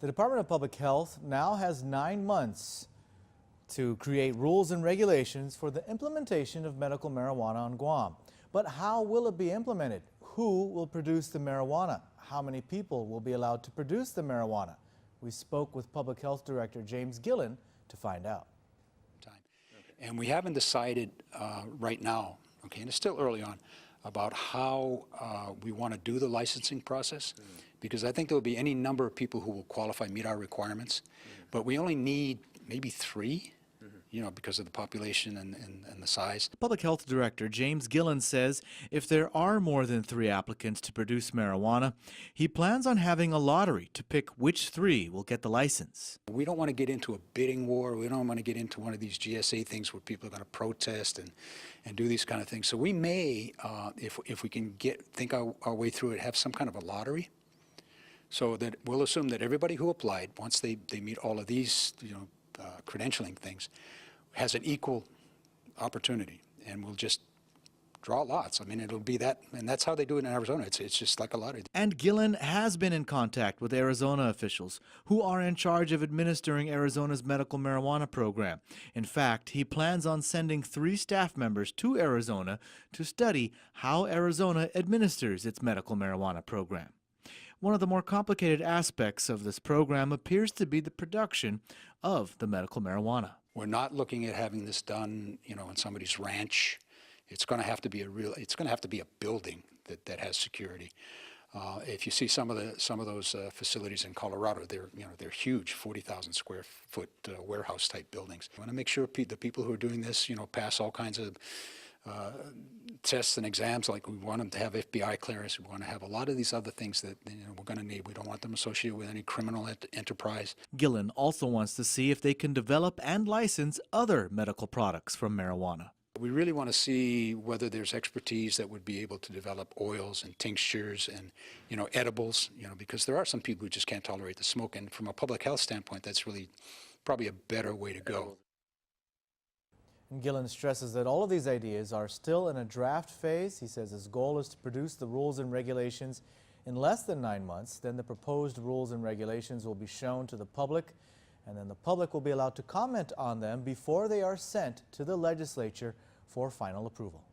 The Department of Public Health now has 9 months to create rules and regulations for the implementation of medical marijuana on Guam. But how will it be implemented? Who will produce the marijuana? How many people will be allowed to produce the marijuana? We spoke with Public Health Director James Gillen to find out. And we haven't decided right now, okay, and it's still early on, about how we want to do the licensing process, because I think there will be any number of people who will qualify, meet our requirements, but we only need maybe 3, you know, because of the population and the size. Public Health Director James Gillen says if there are more than 3 applicants to produce marijuana, he plans on having a lottery to pick which 3 will get the license. We don't want to get into a bidding war. We don't want to get into one of these GSA things where people are going to protest and do these kind of things. So we may, if we can think our way through it, have some kind of a lottery, so that we'll assume that everybody who applied, once they meet all of these, you know, credentialing things, has an equal opportunity, and we'll just draw lots. I mean, it'll be that, and that's how they do it in Arizona. It's just like a lottery. And Gillen has been in contact with Arizona officials who are in charge of administering Arizona's medical marijuana program. In fact, he plans on sending 3 staff members to Arizona to study how Arizona administers its medical marijuana program. One of the more complicated aspects of this program appears to be the production of the medical marijuana. We're not looking at having this done, you know, in somebody's ranch. It's going to have to be a building that has security. If you see some of those facilities in Colorado, they're huge, 40,000 square foot warehouse type buildings. We want to make sure the people who are doing this, you know, pass all kinds of tests and exams. Like, we want them to have FBI clearance. We want to have a lot of these other things that, you know, we're going to need. We don't want them associated with any criminal enterprise. Gillen also wants to see if they can develop and license other medical products from marijuana. We really want to see whether there's expertise that would be able to develop oils and tinctures and, you know, edibles, you know, because there are some people who just can't tolerate the smoke. And from a public health standpoint, that's really probably a better way to go. Gillen stresses that all of these ideas are still in a draft phase. He says his goal is to produce the rules and regulations in less than 9 months. Then the proposed rules and regulations will be shown to the public, and then the public will be allowed to comment on them before they are sent to the legislature for final approval.